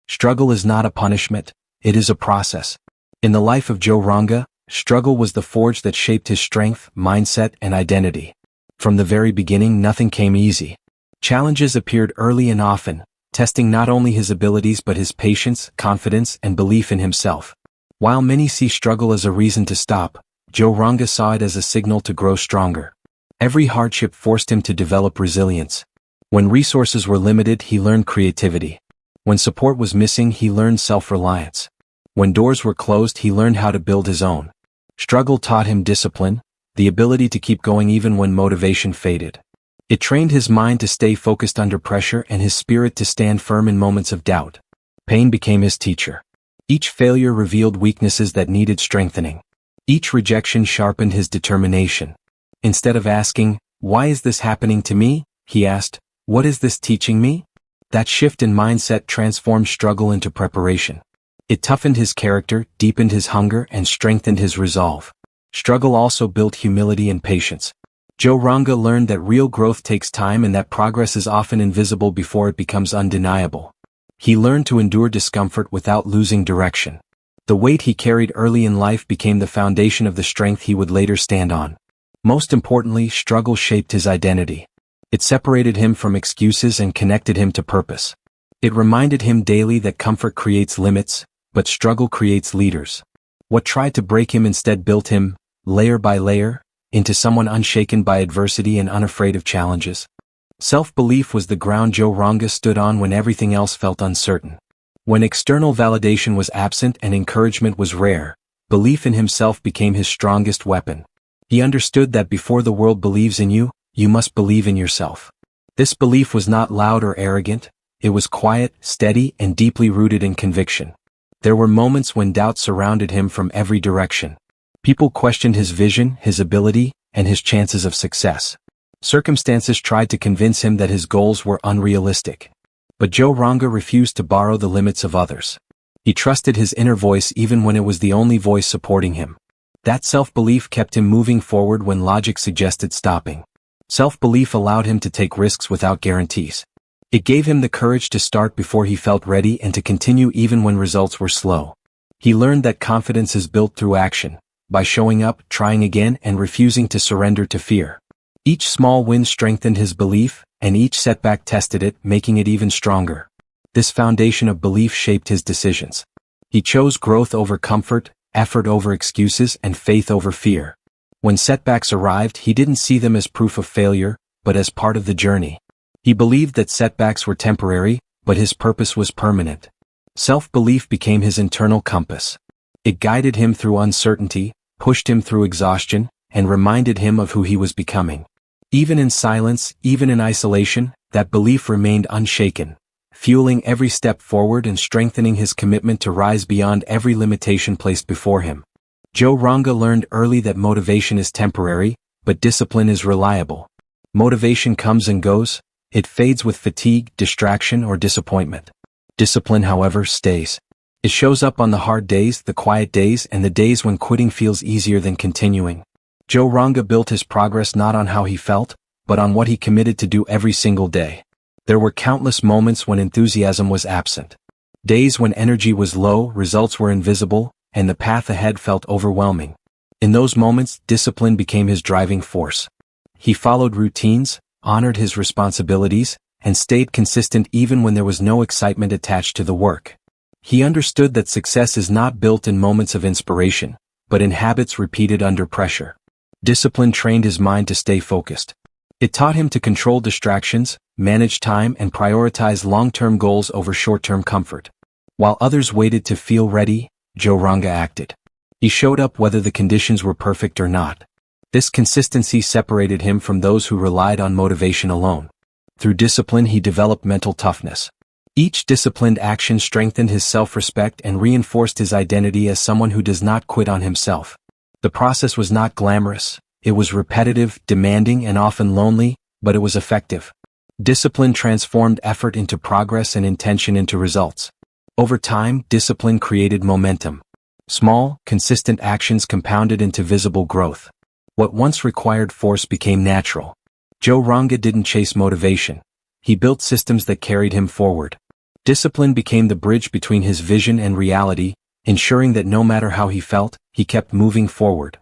Struggle is not a punishment, it is a process. In the life of Joe Ranga, struggle was the forge that shaped his strength, mindset, and identity. From the very beginning, nothing came easy. Challenges appeared early and often, testing not only his abilities but his patience, confidence, and belief in himself. While many see struggle as a reason to stop, Joe Ranga saw it as a signal to grow stronger. Every hardship forced him to develop resilience. When resources were limited, he learned creativity. When support was missing, he learned self-reliance. When doors were closed, he learned how to build his own. Struggle taught him discipline, the ability to keep going even when motivation faded. It trained his mind to stay focused under pressure and his spirit to stand firm in moments of doubt. Pain became his teacher. Each failure revealed weaknesses that needed strengthening. Each rejection sharpened his determination. Instead of asking, "Why is this happening to me?" he asked, "What is this teaching me?" That shift in mindset transformed struggle into preparation. It toughened his character, deepened his hunger, and strengthened his resolve. Struggle also built humility and patience. Joe Ranga learned that real growth takes time and that progress is often invisible before it becomes undeniable. He learned to endure discomfort without losing direction. The weight he carried early in life became the foundation of the strength he would later stand on. Most importantly, struggle shaped his identity. It separated him from excuses and connected him to purpose. It reminded him daily that comfort creates limits, but struggle creates leaders. What tried to break him instead built him, layer by layer, into someone unshaken by adversity and unafraid of challenges. Self-belief was the ground Joe Ranga stood on when everything else felt uncertain. When external validation was absent and encouragement was rare, belief in himself became his strongest weapon. He understood that before the world believes in you, you must believe in yourself. This belief was not loud or arrogant, it was quiet, steady, and deeply rooted in conviction. There were moments when doubt surrounded him from every direction. People questioned his vision, his ability, and his chances of success. Circumstances tried to convince him that his goals were unrealistic. But Joe Ranga refused to borrow the limits of others. He trusted his inner voice even when it was the only voice supporting him. That self-belief kept him moving forward when logic suggested stopping. Self-belief allowed him to take risks without guarantees. It gave him the courage to start before he felt ready and to continue even when results were slow. He learned that confidence is built through action, by showing up, trying again, and refusing to surrender to fear. Each small win strengthened his belief, and each setback tested it, making it even stronger. This foundation of belief shaped his decisions. He chose growth over comfort, effort over excuses, and faith over fear. When setbacks arrived, he didn't see them as proof of failure, but as part of the journey. He believed that setbacks were temporary, but his purpose was permanent. Self-belief became his internal compass. It guided him through uncertainty, pushed him through exhaustion, and reminded him of who he was becoming. Even in silence, even in isolation, that belief remained unshaken, fueling every step forward and strengthening his commitment to rise beyond every limitation placed before him. Joe Ranga learned early that motivation is temporary, but discipline is reliable. Motivation comes and goes, it fades with fatigue, distraction, or disappointment. Discipline, however, stays. It shows up on the hard days, the quiet days, and the days when quitting feels easier than continuing. Joe Ranga built his progress not on how he felt, but on what he committed to do every single day. There were countless moments when enthusiasm was absent. Days when energy was low, results were invisible, and the path ahead felt overwhelming. In those moments, discipline became his driving force. He followed routines, honored his responsibilities, and stayed consistent even when there was no excitement attached to the work. He understood that success is not built in moments of inspiration, but in habits repeated under pressure. Discipline trained his mind to stay focused. It taught him to control distractions, manage time, and prioritize long-term goals over short-term comfort. While others waited to feel ready, Joe Ranga acted. He showed up whether the conditions were perfect or not. This consistency separated him from those who relied on motivation alone. Through discipline, he developed mental toughness. Each disciplined action strengthened his self-respect and reinforced his identity as someone who does not quit on himself. The process was not glamorous, it was repetitive, demanding, and often lonely, but it was effective. Discipline transformed effort into progress and intention into results. Over time, discipline created momentum. Small, consistent actions compounded into visible growth. What once required force became natural. Joe Ranga didn't chase motivation. He built systems that carried him forward. Discipline became the bridge between his vision and reality, ensuring that no matter how he felt, he kept moving forward.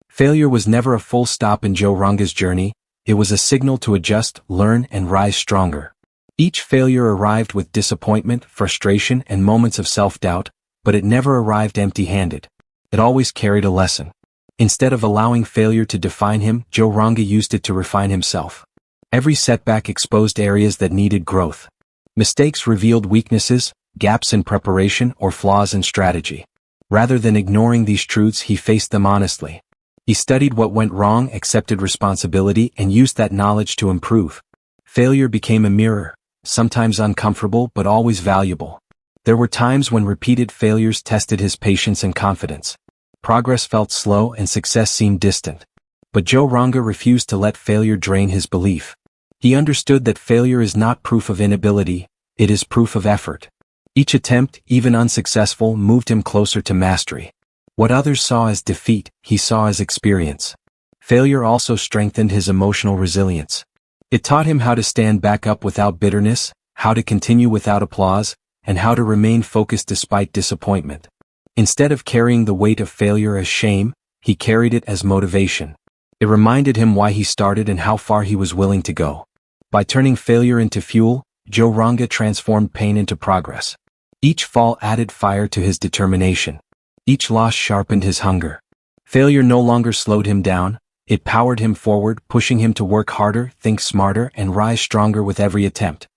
Failure was never a full stop in Joe Ranga's journey, it was a signal to adjust, learn, and rise stronger. Each failure arrived with disappointment, frustration, and moments of self-doubt, but it never arrived empty-handed. It always carried a lesson. Instead of allowing failure to define him, Joe Ranga used it to refine himself. Every setback exposed areas that needed growth. Mistakes revealed weaknesses, gaps in preparation, or flaws in strategy. Rather than ignoring these truths, he faced them honestly. He studied what went wrong, accepted responsibility, and used that knowledge to improve. Failure became a mirror, sometimes uncomfortable but always valuable. There were times when repeated failures tested his patience and confidence. Progress felt slow and success seemed distant. But Joe Ranga refused to let failure drain his belief. He understood that failure is not proof of inability, it is proof of effort. Each attempt, even unsuccessful, moved him closer to mastery. What others saw as defeat, he saw as experience. Failure also strengthened his emotional resilience. It taught him how to stand back up without bitterness, how to continue without applause, and how to remain focused despite disappointment. Instead of carrying the weight of failure as shame, he carried it as motivation. It reminded him why he started and how far he was willing to go. By turning failure into fuel, Joe Ranga transformed pain into progress. Each fall added fire to his determination. Each loss sharpened his hunger. Failure no longer slowed him down, it powered him forward, pushing him to work harder, think smarter, and rise stronger with every attempt.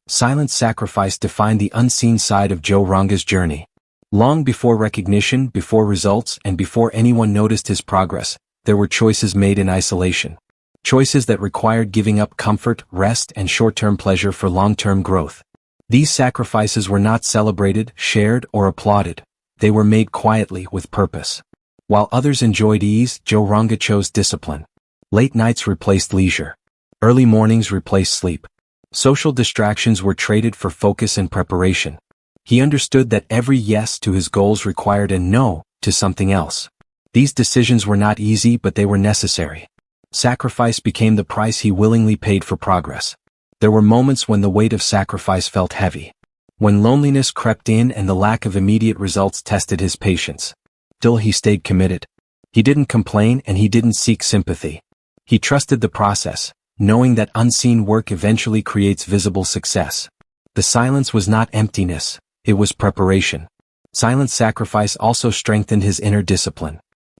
Silent sacrifice defined the unseen side of Joe Ranga's journey. Long before recognition, before results, and before anyone noticed his progress, there were choices made in isolation. Choices that required giving up comfort, rest, and short-term pleasure for long-term growth. These sacrifices were not celebrated, shared, or applauded. They were made quietly, with purpose. While others enjoyed ease, Joe Ranga chose discipline. Late nights replaced leisure. Early mornings replaced sleep. Social distractions were traded for focus and preparation. He understood that every yes to his goals required a no to something else. These decisions were not easy, but they were necessary. Sacrifice became the price he willingly paid for progress. There were moments when the weight of sacrifice felt heavy. When loneliness crept in and the lack of immediate results tested his patience. Still he stayed committed. He didn't complain and he didn't seek sympathy. He trusted the process, knowing that unseen work eventually creates visible success. The silence was not emptiness, it was preparation. Silent sacrifice also strengthened his inner discipline.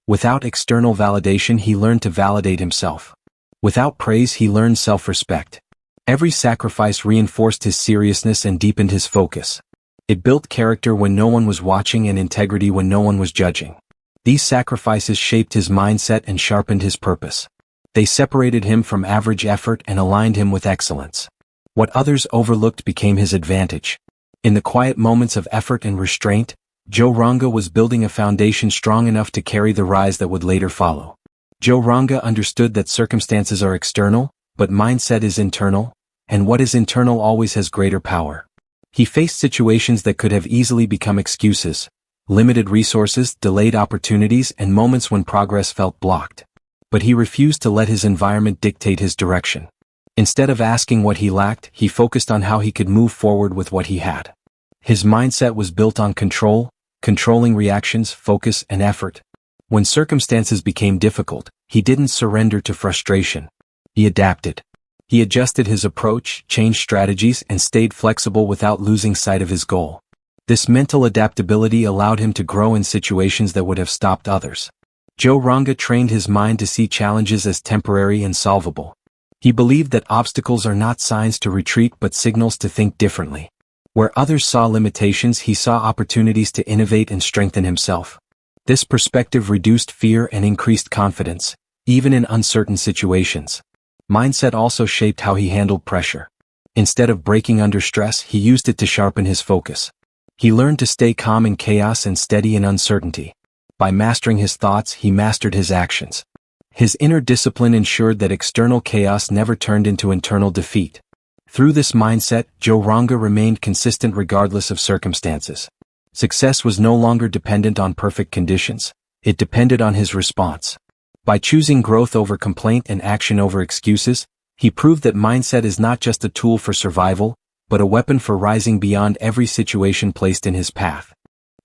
Without external validation, he learned to validate himself. Without praise, he learned self-respect. Every sacrifice reinforced his seriousness and deepened his focus. It built character when no one was watching and integrity when no one was judging. These sacrifices shaped his mindset and sharpened his purpose. They separated him from average effort and aligned him with excellence. What others overlooked became his advantage. In the quiet moments of effort and restraint, Joe Ranga was building a foundation strong enough to carry the rise that would later follow. Joe Ranga understood that circumstances are external, but mindset is internal, and what is internal always has greater power. He faced situations that could have easily become excuses, limited resources, delayed opportunities, and moments when progress felt blocked. But he refused to let his environment dictate his direction. Instead of asking what he lacked, he focused on how he could move forward with what he had. His mindset was built on control, controlling reactions, focus, and effort. When circumstances became difficult, he didn't surrender to frustration. He adapted. He adjusted his approach, changed strategies, and stayed flexible without losing sight of his goal. This mental adaptability allowed him to grow in situations that would have stopped others. Joe Ranga trained his mind to see challenges as temporary and solvable. He believed that obstacles are not signs to retreat but signals to think differently. Where others saw limitations, he saw opportunities to innovate and strengthen himself. This perspective reduced fear and increased confidence, even in uncertain situations. Mindset also shaped how he handled pressure. Instead of breaking under stress, he used it to sharpen his focus. He learned to stay calm in chaos and steady in uncertainty. By mastering his thoughts, he mastered his actions. His inner discipline ensured that external chaos never turned into internal defeat. Through this mindset, Joe Ranga remained consistent regardless of circumstances. Success was no longer dependent on perfect conditions, it depended on his response. By choosing growth over complaint and action over excuses, he proved that mindset is not just a tool for survival, but a weapon for rising beyond every situation placed in his path.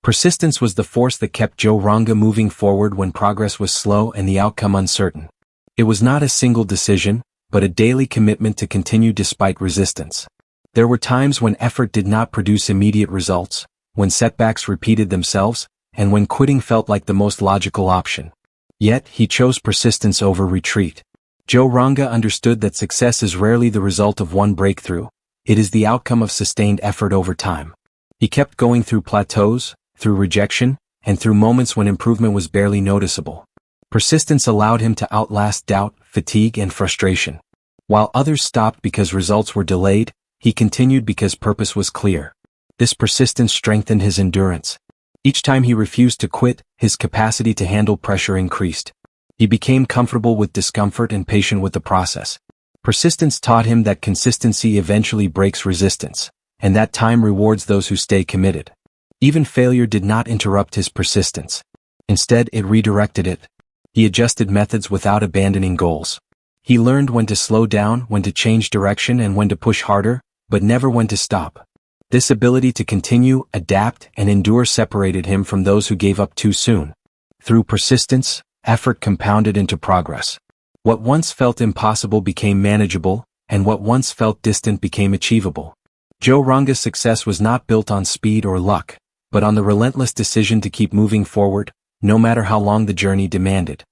Persistence was the force that kept Joe Ranga moving forward when progress was slow and the outcome uncertain. It was not a single decision, but a daily commitment to continue despite resistance. There were times when effort did not produce immediate results, when setbacks repeated themselves, and when quitting felt like the most logical option. Yet, he chose persistence over retreat. Joe Ranga understood that success is rarely the result of one breakthrough. It is the outcome of sustained effort over time. He kept going through plateaus, through rejection, and through moments when improvement was barely noticeable. Persistence allowed him to outlast doubt, fatigue, and frustration. While others stopped because results were delayed, he continued because purpose was clear. This persistence strengthened his endurance. Each time he refused to quit, his capacity to handle pressure increased. He became comfortable with discomfort and patient with the process. Persistence taught him that consistency eventually breaks resistance, and that time rewards those who stay committed. Even failure did not interrupt his persistence. Instead, it redirected it. He adjusted methods without abandoning goals. He learned when to slow down, when to change direction, and when to push harder, but never when to stop. This ability to continue, adapt, and endure separated him from those who gave up too soon. Through persistence, effort compounded into progress. What once felt impossible became manageable, and what once felt distant became achievable. Joe Ranga's success was not built on speed or luck, but on the relentless decision to keep moving forward, no matter how long the journey demanded.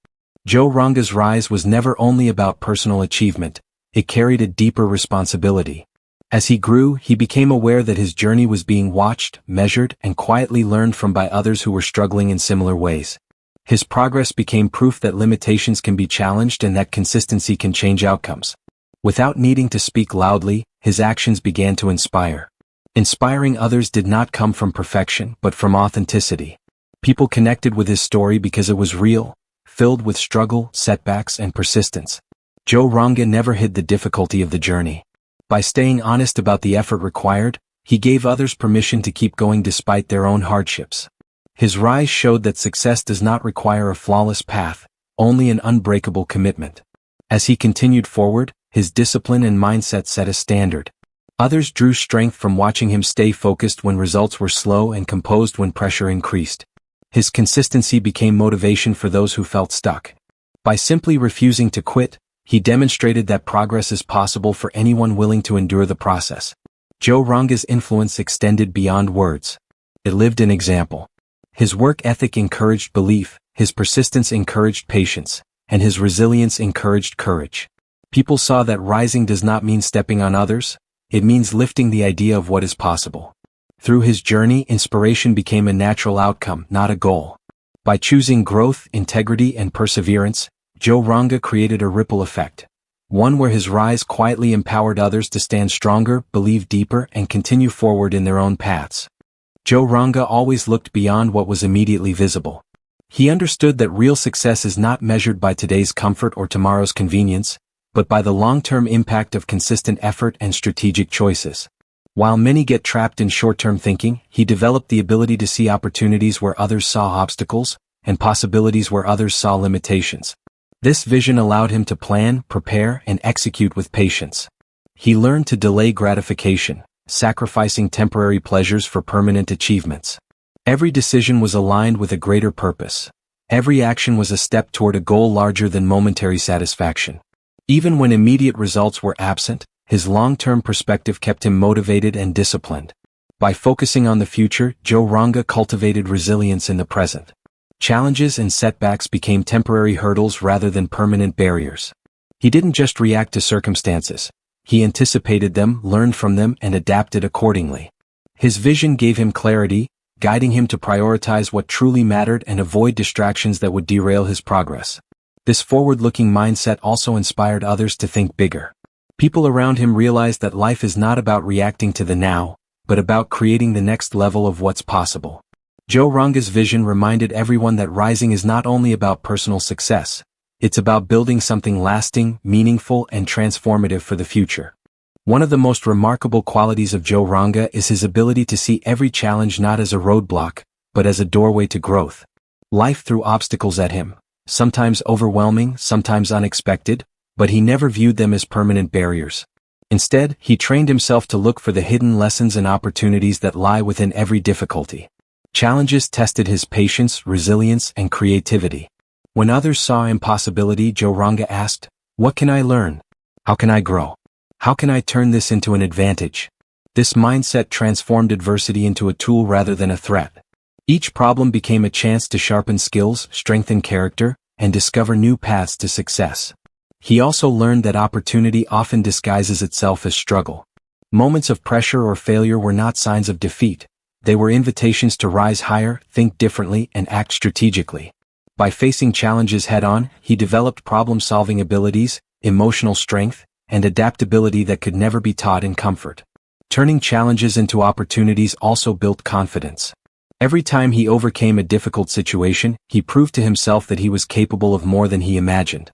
Joe Ranga's rise was never only about personal achievement, it carried a deeper responsibility. As he grew, he became aware that his journey was being watched, measured, and quietly learned from by others who were struggling in similar ways. His progress became proof that limitations can be challenged and that consistency can change outcomes. Without needing to speak loudly, his actions began to inspire. Inspiring others did not come from perfection, but from authenticity. People connected with his story because it was real, filled with struggle, setbacks, and persistence. Joe Ranga never hid the difficulty of the journey. By staying honest about the effort required, he gave others permission to keep going despite their own hardships. His rise showed that success does not require a flawless path, only an unbreakable commitment. As he continued forward, his discipline and mindset set a standard. Others drew strength from watching him stay focused when results were slow and composed when pressure increased. His consistency became motivation for those who felt stuck. By simply refusing to quit, he demonstrated that progress is possible for anyone willing to endure the process. Joe Ranga's influence extended beyond words. It lived in example. His work ethic encouraged belief, his persistence encouraged patience, and his resilience encouraged courage. People saw that rising does not mean stepping on others, it means lifting the idea of what is possible. Through his journey, inspiration became a natural outcome, not a goal. By choosing growth, integrity, and perseverance, Joe Ranga created a ripple effect. One where his rise quietly empowered others to stand stronger, believe deeper, and continue forward in their own paths. Joe Ranga always looked beyond what was immediately visible. He understood that real success is not measured by today's comfort or tomorrow's convenience, but by the long-term impact of consistent effort and strategic choices. While many get trapped in short-term thinking, he developed the ability to see opportunities where others saw obstacles, and possibilities where others saw limitations. This vision allowed him to plan, prepare, and execute with patience. He learned to delay gratification, sacrificing temporary pleasures for permanent achievements. Every decision was aligned with a greater purpose. Every action was a step toward a goal larger than momentary satisfaction. Even when immediate results were absent, his long-term perspective kept him motivated and disciplined. By focusing on the future, Joe Ranga cultivated resilience in the present. Challenges and setbacks became temporary hurdles rather than permanent barriers. He didn't just react to circumstances. He anticipated them, learned from them, and adapted accordingly. His vision gave him clarity, guiding him to prioritize what truly mattered and avoid distractions that would derail his progress. This forward-looking mindset also inspired others to think bigger. People around him realized that life is not about reacting to the now, but about creating the next level of what's possible. Joe Ranga's vision reminded everyone that rising is not only about personal success, it's about building something lasting, meaningful, and transformative for the future. One of the most remarkable qualities of Joe Ranga is his ability to see every challenge not as a roadblock, but as a doorway to growth. Life threw obstacles at him, sometimes overwhelming, sometimes unexpected, but he never viewed them as permanent barriers. Instead, he trained himself to look for the hidden lessons and opportunities that lie within every difficulty. Challenges tested his patience, resilience, and creativity. When others saw impossibility, Joe Ranga asked, "What can I learn? How can I grow? How can I turn this into an advantage?" This mindset transformed adversity into a tool rather than a threat. Each problem became a chance to sharpen skills, strengthen character, and discover new paths to success. He also learned that opportunity often disguises itself as struggle. Moments of pressure or failure were not signs of defeat. They were invitations to rise higher, think differently, and act strategically. By facing challenges head-on, he developed problem-solving abilities, emotional strength, and adaptability that could never be taught in comfort. Turning challenges into opportunities also built confidence. Every time he overcame a difficult situation, he proved to himself that he was capable of more than he imagined.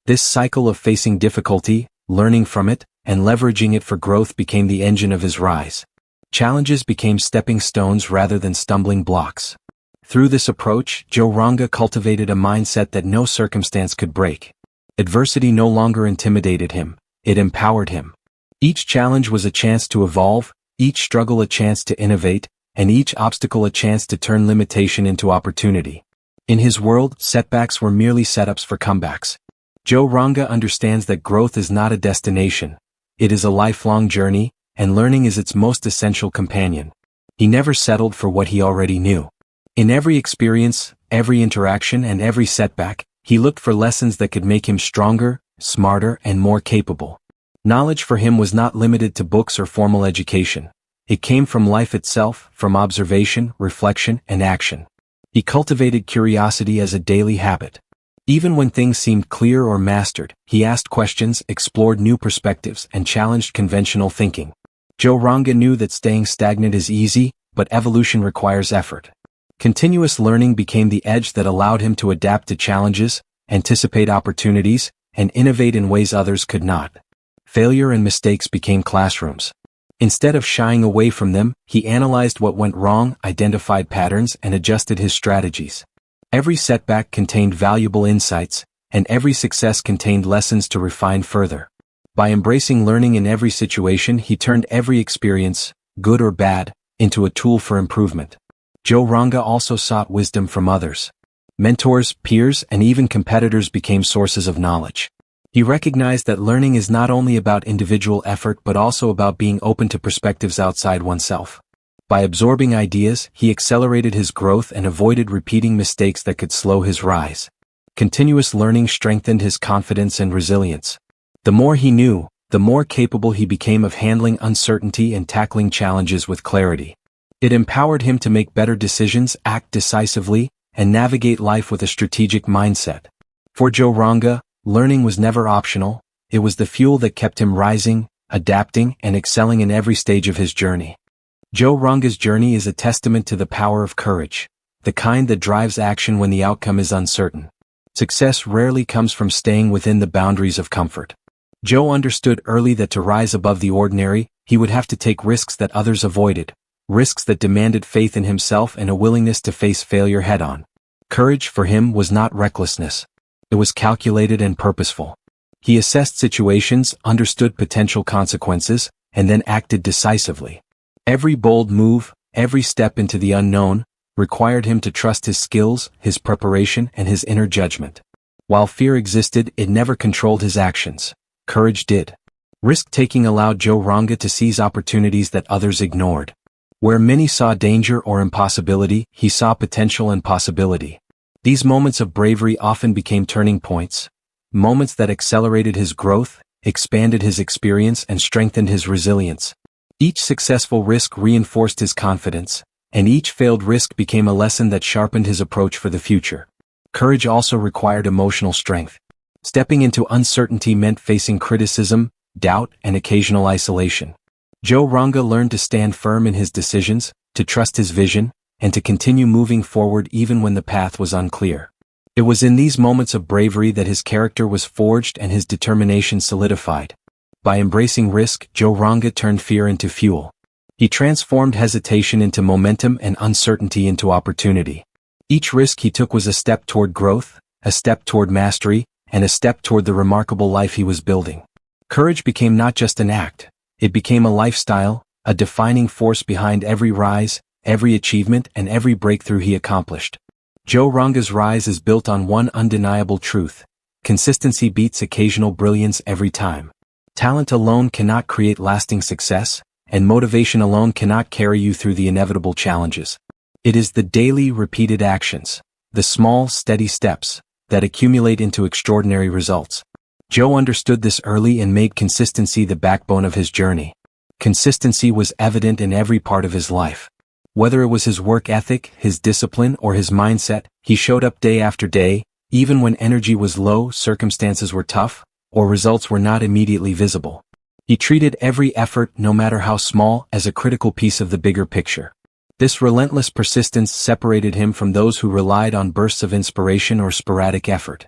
This cycle of facing difficulty, learning from it, and leveraging it for growth became the engine of his rise. Challenges became stepping stones rather than stumbling blocks. Through this approach, Joe Ranga cultivated a mindset that no circumstance could break. Adversity no longer intimidated him, it empowered him. Each challenge was a chance to evolve, each struggle a chance to innovate, and each obstacle a chance to turn limitation into opportunity. In his world, setbacks were merely setups for comebacks. Joe Ranga understands that growth is not a destination. It is a lifelong journey, and learning is its most essential companion. He never settled for what he already knew. In every experience, every interaction, and every setback, he looked for lessons that could make him stronger, smarter, and more capable. Knowledge for him was not limited to books or formal education. It came from life itself, from observation, reflection, and action. He cultivated curiosity as a daily habit. Even when things seemed clear or mastered, he asked questions, explored new perspectives, and challenged conventional thinking. Joe Ranga knew that staying stagnant is easy, but evolution requires effort. Continuous learning became the edge that allowed him to adapt to challenges, anticipate opportunities, and innovate in ways others could not. Failure and mistakes became classrooms. Instead of shying away from them, he analyzed what went wrong, identified patterns, and adjusted his strategies. Every setback contained valuable insights, and every success contained lessons to refine further. By embracing learning in every situation, he turned every experience, good or bad, into a tool for improvement. Joe Ranga also sought wisdom from others. Mentors, peers, and even competitors became sources of knowledge. He recognized that learning is not only about individual effort but also about being open to perspectives outside oneself. By absorbing ideas, he accelerated his growth and avoided repeating mistakes that could slow his rise. Continuous learning strengthened his confidence and resilience. The more he knew, the more capable he became of handling uncertainty and tackling challenges with clarity. It empowered him to make better decisions, act decisively, and navigate life with a strategic mindset. For Joe Ranga, learning was never optional. It was the fuel that kept him rising, adapting, and excelling in every stage of his journey. Joe Ranga's journey is a testament to the power of courage, the kind that drives action when the outcome is uncertain. Success rarely comes from staying within the boundaries of comfort. Joe understood early that to rise above the ordinary, he would have to take risks that others avoided, risks that demanded faith in himself and a willingness to face failure head-on. Courage for him was not recklessness. It was calculated and purposeful. He assessed situations, understood potential consequences, and then acted decisively. Every bold move, every step into the unknown, required him to trust his skills, his preparation, and his inner judgment. While fear existed, it never controlled his actions. Courage did. Risk-taking allowed Joe Ranga to seize opportunities that others ignored. Where many saw danger or impossibility, he saw potential and possibility. These moments of bravery often became turning points, moments that accelerated his growth, expanded his experience, and strengthened his resilience. Each successful risk reinforced his confidence, and each failed risk became a lesson that sharpened his approach for the future. Courage also required emotional strength. Stepping into uncertainty meant facing criticism, doubt, and occasional isolation. Joe Ranga learned to stand firm in his decisions, to trust his vision, and to continue moving forward even when the path was unclear. It was in these moments of bravery that his character was forged and his determination solidified. By embracing risk, Joe Ranga turned fear into fuel. He transformed hesitation into momentum and uncertainty into opportunity. Each risk he took was a step toward growth, a step toward mastery, and a step toward the remarkable life he was building. Courage became not just an act, it became a lifestyle, a defining force behind every rise, every achievement, and every breakthrough he accomplished. Joe Ranga's rise is built on one undeniable truth: consistency beats occasional brilliance every time. Talent alone cannot create lasting success, and motivation alone cannot carry you through the inevitable challenges. It is the daily, repeated actions, the small, steady steps, that accumulate into extraordinary results. Joe understood this early and made consistency the backbone of his journey. Consistency was evident in every part of his life. Whether it was his work ethic, his discipline, or his mindset, he showed up day after day, even when energy was low, circumstances were tough, or results were not immediately visible. He treated every effort, no matter how small, as a critical piece of the bigger picture. This relentless persistence separated him from those who relied on bursts of inspiration or sporadic effort.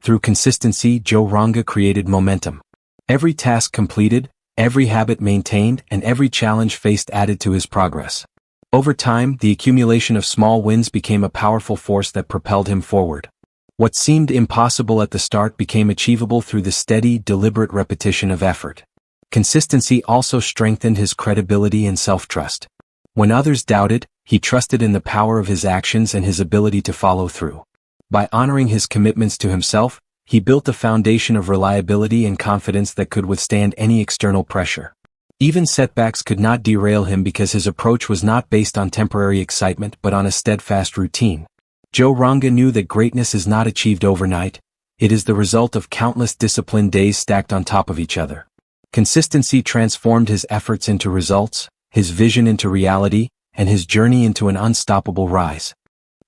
Through consistency, Joe Ranga created momentum. Every task completed, every habit maintained, and every challenge faced added to his progress. Over time, the accumulation of small wins became a powerful force that propelled him forward. What seemed impossible at the start became achievable through the steady, deliberate repetition of effort. Consistency also strengthened his credibility and self-trust. When others doubted, he trusted in the power of his actions and his ability to follow through. By honoring his commitments to himself, he built a foundation of reliability and confidence that could withstand any external pressure. Even setbacks could not derail him because his approach was not based on temporary excitement but on a steadfast routine. Joe Ranga knew that greatness is not achieved overnight, it is the result of countless disciplined days stacked on top of each other. Consistency transformed his efforts into results, his vision into reality, and his journey into an unstoppable rise.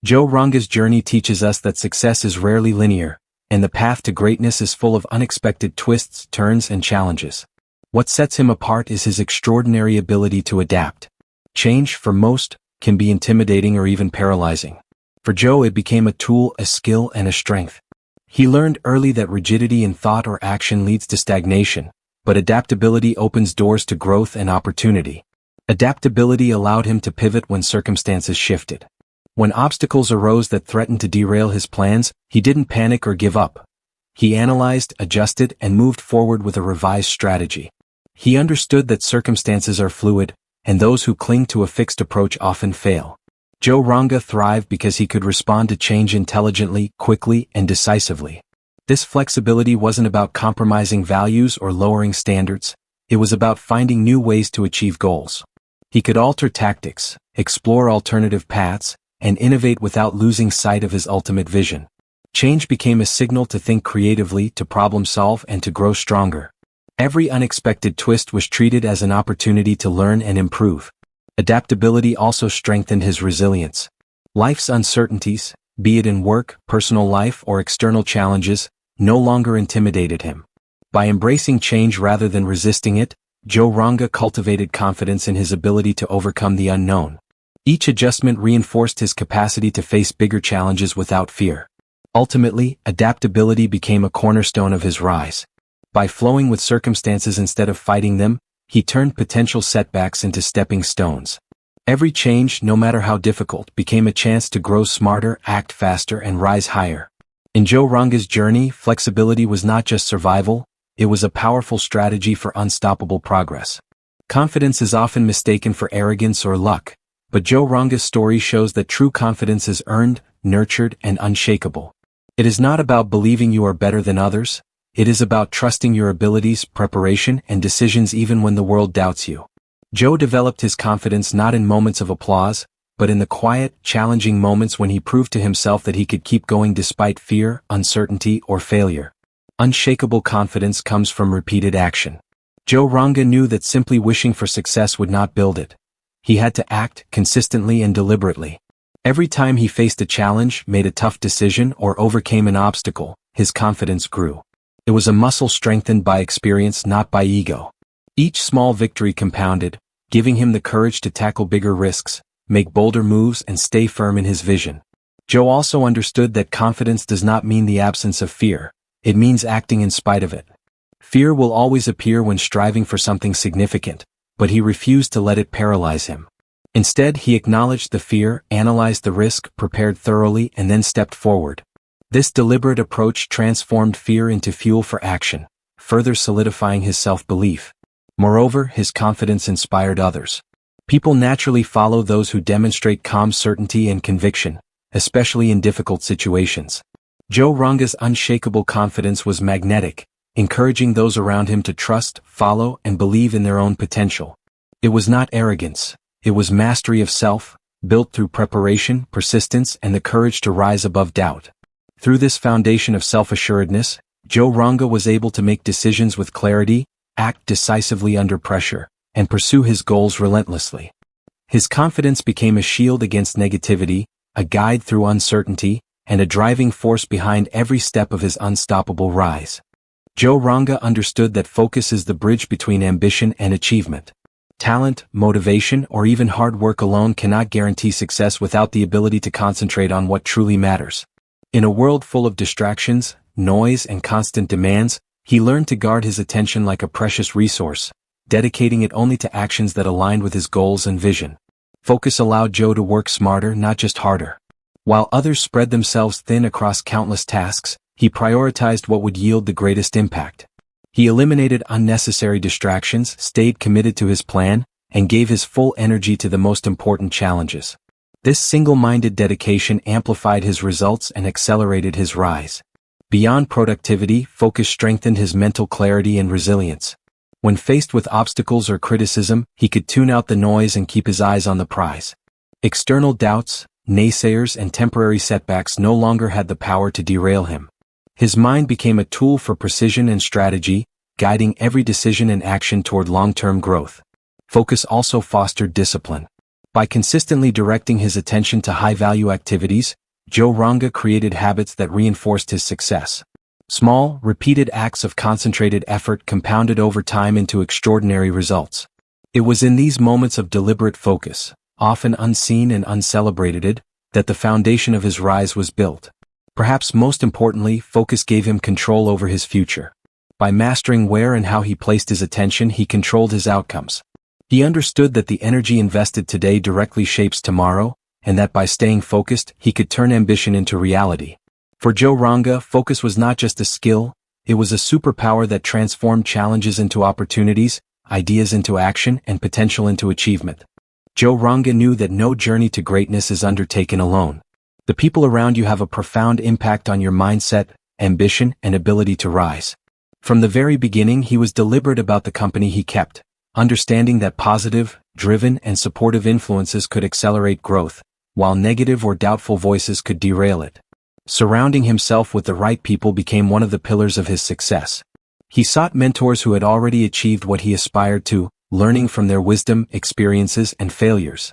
Joe Ranga's journey teaches us that success is rarely linear, and the path to greatness is full of unexpected twists, turns, and challenges. What sets him apart is his extraordinary ability to adapt. Change, for most, can be intimidating or even paralyzing. For Joe, it became a tool, a skill, and a strength. He learned early that rigidity in thought or action leads to stagnation, but adaptability opens doors to growth and opportunity. Adaptability allowed him to pivot when circumstances shifted. When obstacles arose that threatened to derail his plans, he didn't panic or give up. He analyzed, adjusted, and moved forward with a revised strategy. He understood that circumstances are fluid, and those who cling to a fixed approach often fail. Joe Ranga thrived because he could respond to change intelligently, quickly, and decisively. This flexibility wasn't about compromising values or lowering standards, it was about finding new ways to achieve goals. He could alter tactics, explore alternative paths, and innovate without losing sight of his ultimate vision. Change became a signal to think creatively, to problem solve, and to grow stronger. Every unexpected twist was treated as an opportunity to learn and improve. Adaptability also strengthened his resilience. Life's uncertainties, be it in work, personal life, or external challenges, no longer intimidated him. By embracing change rather than resisting it, Joe Ranga cultivated confidence in his ability to overcome the unknown. Each adjustment reinforced his capacity to face bigger challenges without fear. Ultimately, adaptability became a cornerstone of his rise. By flowing with circumstances instead of fighting them, he turned potential setbacks into stepping stones. Every change, no matter how difficult, became a chance to grow smarter, act faster, and rise higher. In Joe Ranga's journey, flexibility was not just survival, it was a powerful strategy for unstoppable progress. Confidence is often mistaken for arrogance or luck, but Joe Ranga's story shows that true confidence is earned, nurtured, and unshakable. It is not about believing you are better than others, it is about trusting your abilities, preparation, and decisions even when the world doubts you. Joe developed his confidence not in moments of applause, but in the quiet, challenging moments when he proved to himself that he could keep going despite fear, uncertainty, or failure. Unshakable confidence comes from repeated action. Joe Ranga knew that simply wishing for success would not build it. He had to act consistently and deliberately. Every time he faced a challenge, made a tough decision, or overcame an obstacle, his confidence grew. It was a muscle strengthened by experience, not by ego. Each small victory compounded, giving him the courage to tackle bigger risks, make bolder moves, and stay firm in his vision. Joe also understood that confidence does not mean the absence of fear. It means acting in spite of it. Fear will always appear when striving for something significant, but he refused to let it paralyze him. Instead, he acknowledged the fear, analyzed the risk, prepared thoroughly, and then stepped forward. This deliberate approach transformed fear into fuel for action. further solidifying his self-belief. Moreover, his confidence inspired others. People naturally follow those who demonstrate calm certainty and conviction, especially in difficult situations. Joe Ranga's unshakable confidence was magnetic, encouraging those around him to trust, follow, and believe in their own potential. It was not arrogance, it was mastery of self, built through preparation, persistence, and the courage to rise above doubt. Through this foundation of self-assuredness, Joe Ranga was able to make decisions with clarity, act decisively under pressure, and pursue his goals relentlessly. His confidence became a shield against negativity, a guide through uncertainty, and a driving force behind every step of his unstoppable rise. Joe Ranga understood that focus is the bridge between ambition and achievement. Talent, motivation, or even hard work alone cannot guarantee success without the ability to concentrate on what truly matters. In a world full of distractions, noise, and constant demands, he learned to guard his attention like a precious resource, dedicating it only to actions that aligned with his goals and vision. Focus allowed Joe to work smarter, not just harder. While others spread themselves thin across countless tasks, he prioritized what would yield the greatest impact. He eliminated unnecessary distractions, stayed committed to his plan, and gave his full energy to the most important challenges. This single-minded dedication amplified his results and accelerated his rise. Beyond productivity, focus strengthened his mental clarity and resilience. When faced with obstacles or criticism, he could tune out the noise and keep his eyes on the prize. External doubts, naysayers, and temporary setbacks no longer had the power to derail him. His mind became a tool for precision and strategy, guiding every decision and action toward long-term growth. Focus also fostered discipline. By consistently directing his attention to high-value activities, Joe Ranga created habits that reinforced his success. Small, repeated acts of concentrated effort compounded over time into extraordinary results. It was in these moments of deliberate focus, often unseen and uncelebrated, that the foundation of his rise was built. Perhaps most importantly, focus gave him control over his future. By mastering where and how he placed his attention, he controlled his outcomes. He understood that the energy invested today directly shapes tomorrow, and that by staying focused, he could turn ambition into reality. For Joe Ranga, focus was not just a skill, it was a superpower that transformed challenges into opportunities, ideas into action, and potential into achievement. Joe Ranga knew that no journey to greatness is undertaken alone. The people around you have a profound impact on your mindset, ambition, and ability to rise. From the very beginning, he was deliberate about the company he kept, understanding that positive, driven, and supportive influences could accelerate growth, while negative or doubtful voices could derail it. Surrounding himself with the right people became one of the pillars of his success. He sought mentors who had already achieved what he aspired to, learning from their wisdom, experiences, and failures.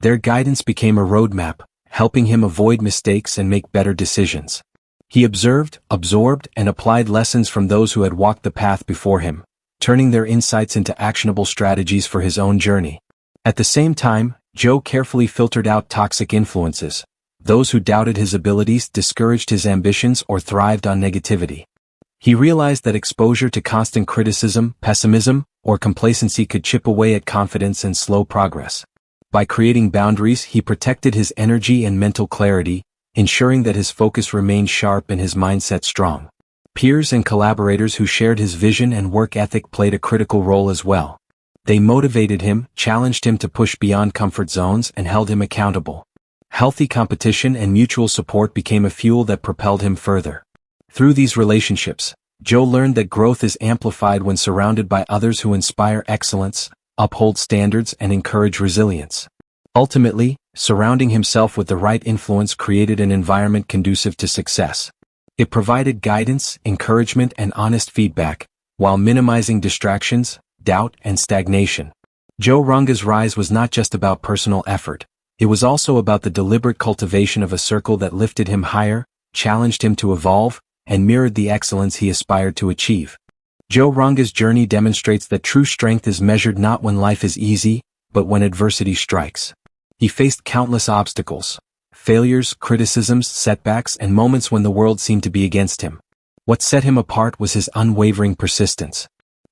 Their guidance became a roadmap, helping him avoid mistakes and make better decisions. He observed, absorbed, and applied lessons from those who had walked the path before him, turning their insights into actionable strategies for his own journey. At the same time, Joe carefully filtered out toxic influences, those who doubted his abilities, discouraged his ambitions, or thrived on negativity. He realized that exposure to constant criticism, pessimism, or complacency could chip away at confidence and slow progress. By creating boundaries, he protected his energy and mental clarity, ensuring that his focus remained sharp and his mindset strong. Peers and collaborators who shared his vision and work ethic played a critical role as well. They motivated him, challenged him to push beyond comfort zones, and held him accountable. Healthy competition and mutual support became a fuel that propelled him further. Through these relationships, Joe learned that growth is amplified when surrounded by others who inspire excellence, uphold standards, and encourage resilience. Ultimately, surrounding himself with the right influence created an environment conducive to success. It provided guidance, encouragement, and honest feedback, while minimizing distractions, doubt, and stagnation. Joe Ranga's rise was not just about personal effort. It was also about the deliberate cultivation of a circle that lifted him higher, challenged him to evolve, and mirrored the excellence he aspired to achieve. Joe Ranga's journey demonstrates that true strength is measured not when life is easy, but when adversity strikes. He faced countless obstacles, failures, criticisms, setbacks, and moments when the world seemed to be against him. What set him apart was his unwavering persistence.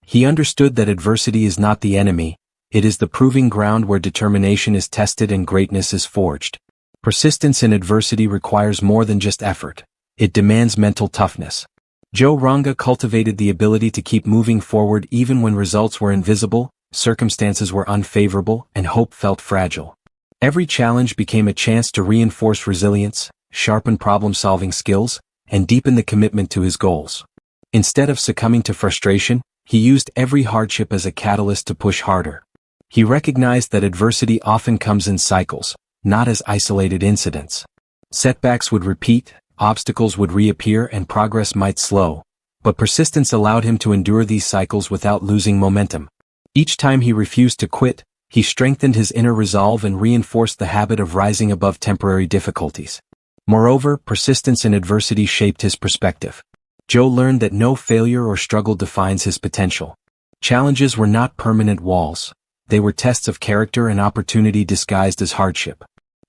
He understood that adversity is not the enemy, it is the proving ground where determination is tested and greatness is forged. Persistence in adversity requires more than just effort. It demands mental toughness. Joe Ranga cultivated the ability to keep moving forward even when results were invisible, circumstances were unfavorable, and hope felt fragile. Every challenge became a chance to reinforce resilience, sharpen problem-solving skills, and deepen the commitment to his goals. Instead of succumbing to frustration, he used every hardship as a catalyst to push harder. He recognized that adversity often comes in cycles, not as isolated incidents. Setbacks would repeat, obstacles would reappear, and progress might slow, but persistence allowed him to endure these cycles without losing momentum. Each time he refused to quit, he strengthened his inner resolve and reinforced the habit of rising above temporary difficulties. Moreover, persistence in adversity shaped his perspective. Joe learned that no failure or struggle defines his potential. Challenges were not permanent walls. They were tests of character and opportunity disguised as hardship.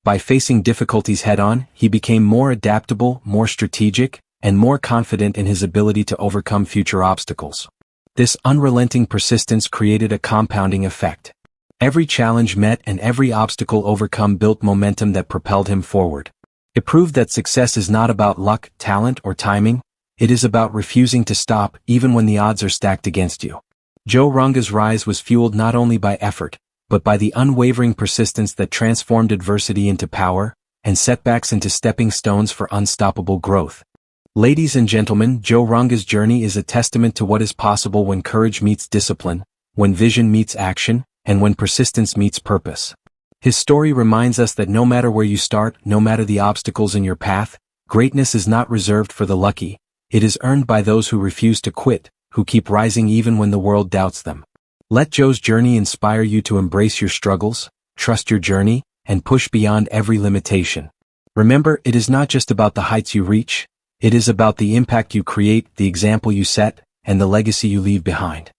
By facing difficulties head-on, he became more adaptable, more strategic, and more confident in his ability to overcome future obstacles. This unrelenting persistence created a compounding effect. Every challenge met and every obstacle overcome built momentum that propelled him forward. It proved that success is not about luck, talent, or timing. It is about refusing to stop even when the odds are stacked against you. Joe Ranga's rise was fueled not only by effort, but by the unwavering persistence that transformed adversity into power, and setbacks into stepping stones for unstoppable growth. Ladies and gentlemen, Joe Ranga's journey is a testament to what is possible when courage meets discipline, when vision meets action, and when persistence meets purpose. His story reminds us that no matter where you start, no matter the obstacles in your path, greatness is not reserved for the lucky. It is earned by those who refuse to quit, who keep rising even when the world doubts them. Let Joe's journey inspire you to embrace your struggles, trust your journey, and push beyond every limitation. Remember, it is not just about the heights you reach, it is about the impact you create, the example you set, and the legacy you leave behind.